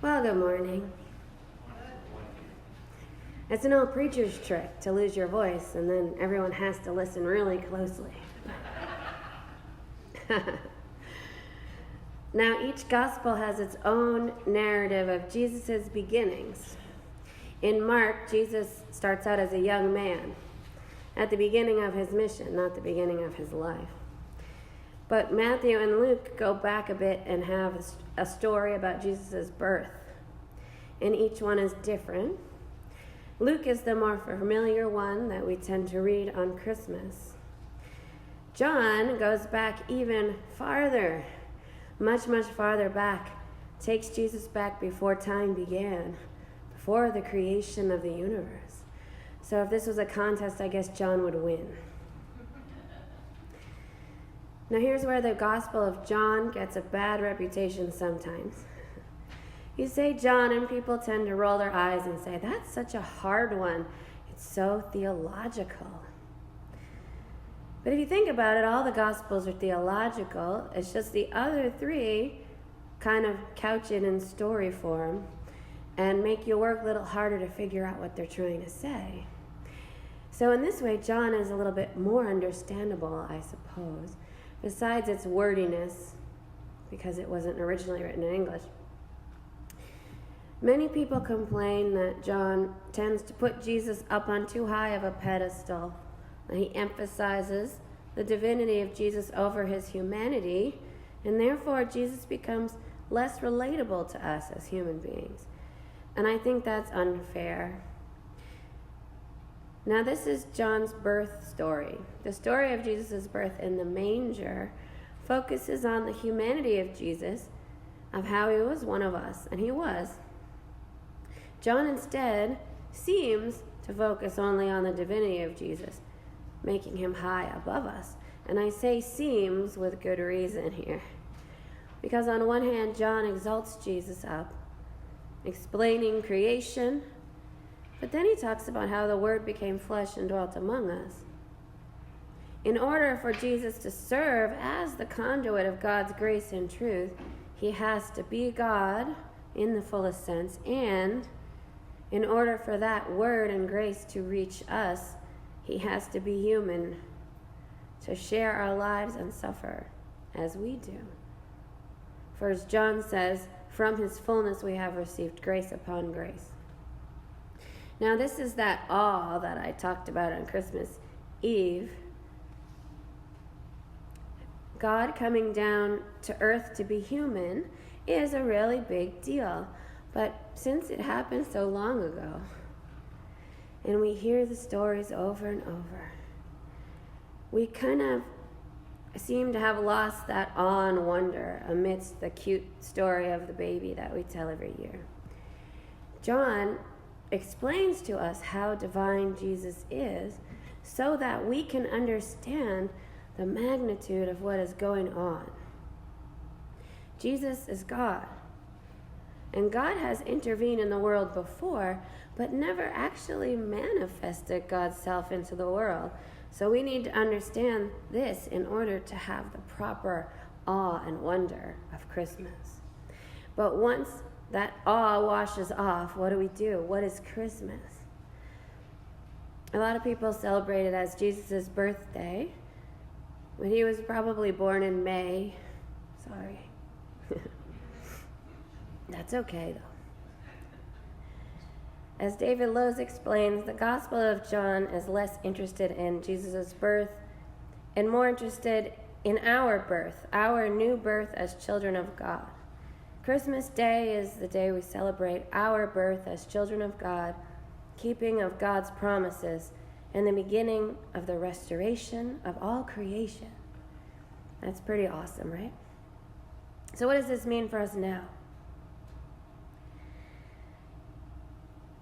Well, good morning. It's an old preacher's trick to lose your voice, and then everyone has to listen really closely. Now, each gospel has its own narrative of Jesus' beginnings. In Mark, Jesus starts out as a young man, at the beginning of his mission, not the beginning of his life. But Matthew and Luke go back a bit and have a story about Jesus' birth. And each one is different. Luke is the more familiar one that we tend to read on Christmas. John goes back even farther, much farther back, takes Jesus back before time began, before the creation of the universe. So if this was a contest, I guess John would win. Now here's where the Gospel of John gets a bad reputation sometimes. You say John and people tend to roll their eyes and say, that's such a hard one. It's so theological. But if you think about it, all the Gospels are theological. It's just the other three kind of couch it in story form and make you work a little harder to figure out what they're trying to say. So in this way, John is a little bit more understandable, I suppose, besides its wordiness, because it wasn't originally written in English. Many people complain that John tends to put Jesus up on too high of a pedestal. He emphasizes the divinity of Jesus over his humanity, and therefore Jesus becomes less relatable to us as human beings. And I think that's unfair. Now this is John's birth story. The story of Jesus' birth in the manger focuses on the humanity of Jesus, of how he was one of us, and he was. John instead seems to focus only on the divinity of Jesus, making him high above us. And I say seems with good reason here. Because on one hand, John exalts Jesus up, explaining creation, but then he talks about how the Word became flesh and dwelt among us. In order for Jesus to serve as the conduit of God's grace and truth, he has to be God in the fullest sense, and in order for that word and grace to reach us, he has to be human, to share our lives and suffer as we do. For as John says, from his fullness we have received grace upon grace. Now this is that awe that I talked about on Christmas Eve. God coming down to earth to be human is a really big deal. But since it happened so long ago, and we hear the stories over and over, we kind of seem to have lost that awe and wonder amidst the cute story of the baby that we tell every year. John explains to us how divine Jesus is so that we can understand the magnitude of what is going on. Jesus is God. And God has intervened in the world before, but never actually manifested God's self into the world. So we need to understand this in order to have the proper awe and wonder of Christmas. But once that awe washes off, what do? What is Christmas? A lot of people celebrate it as Jesus' birthday, but he was probably born in May. Sorry. That's okay, though. As David Lose explains, the Gospel of John is less interested in Jesus' birth and more interested in our birth, our new birth as children of God. Christmas Day is the day we celebrate our birth as children of God, keeping of God's promises, and the beginning of the restoration of all creation. That's pretty awesome, right? So what does this mean for us now?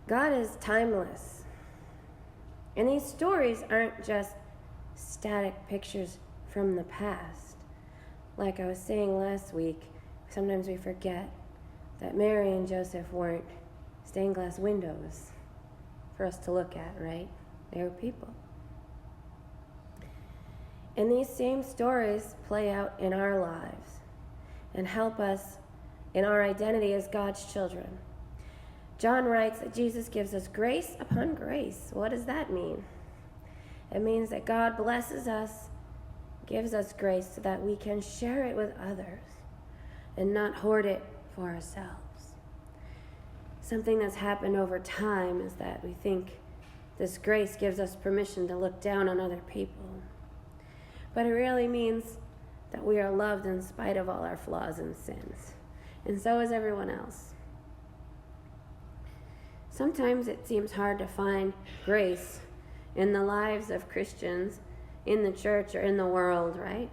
God is timeless. And these stories aren't just static pictures from the past. Like I was saying last week, sometimes we forget that Mary and Joseph weren't stained glass windows for us to look at, right? They were people. And these same stories play out in our lives and help us in our identity as God's children. John writes that Jesus gives us grace upon grace. What does that mean? It means that God blesses us, gives us grace so that we can share it with others and not hoard it for ourselves. Something that's happened over time is that we think this grace gives us permission to look down on other people. But it really means that we are loved in spite of all our flaws and sins. And so is everyone else. Sometimes it seems hard to find grace in the lives of Christians, in the church or in the world, right?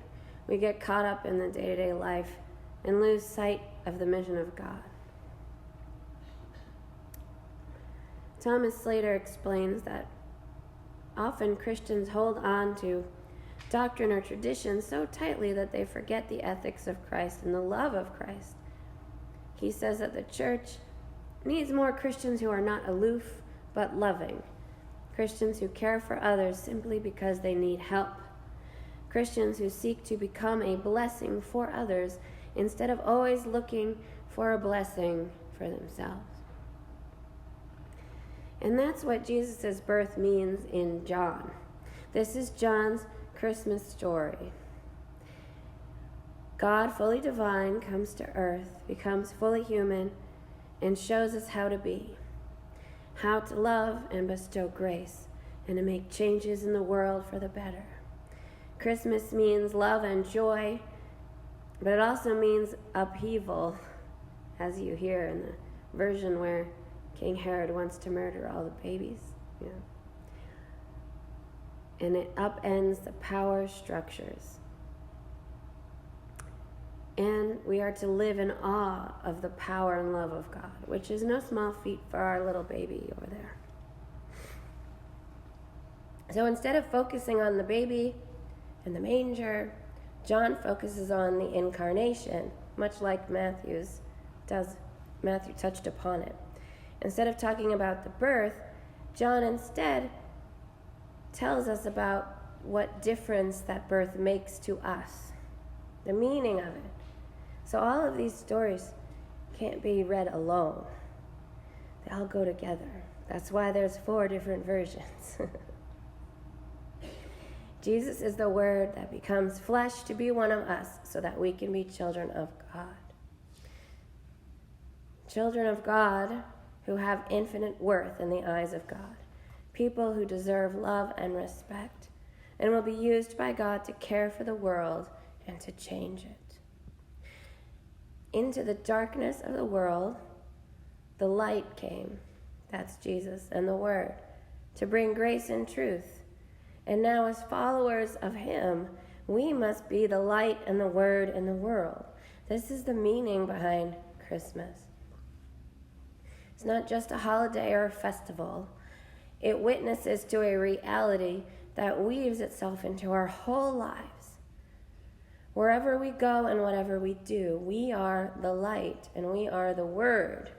We get caught up in the day-to-day life and lose sight of the mission of God. Thomas Slater explains that often Christians hold on to doctrine or tradition so tightly that they forget the ethics of Christ and the love of Christ. He says that the church needs more Christians who are not aloof but loving. Christians who care for others simply because they need help. Christians who seek to become a blessing for others instead of always looking for a blessing for themselves. And that's what Jesus' birth means in John. This is John's Christmas story. God, fully divine, comes to earth, becomes fully human, and shows us how to be, how to love and bestow grace, and to make changes in the world for the better. Christmas means love and joy, but it also means upheaval, as you hear in the version where King Herod wants to murder all the babies. Yeah. And it upends the power structures. And we are to live in awe of the power and love of God, which is no small feat for our little baby over there. So instead of focusing on the baby and the manger, John focuses on the incarnation, much like Matthew touched upon it. Instead of talking about the birth, John instead tells us about what difference that birth makes to us, the meaning of it. So all of these stories can't be read alone. They all go together. That's why there's 4 different versions. Jesus is the Word that becomes flesh to be one of us so that we can be children of God. Children of God who have infinite worth in the eyes of God. People who deserve love and respect and will be used by God to care for the world and to change it. Into the darkness of the world, the light came. That's Jesus and the Word, to bring grace and truth. And now as followers of Him, we must be the light and the Word in the world. This is the meaning behind Christmas. It's not just a holiday or a festival. It witnesses to a reality that weaves itself into our whole lives. Wherever we go and whatever we do, we are the light and we are the Word.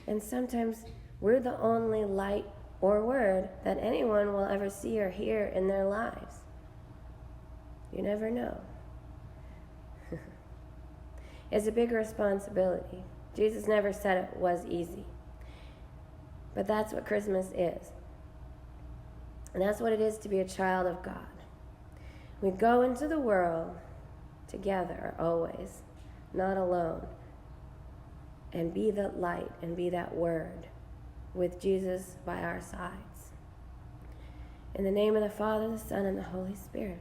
And sometimes we're the only light or word that anyone will ever see or hear in their lives. You never know. It's a big responsibility. Jesus never said it was easy. But that's what Christmas is. And that's what it is to be a child of God. We go into the world together always, not alone, and be the light and be that Word with Jesus by our sides. In the name of the Father, the Son, and the Holy Spirit.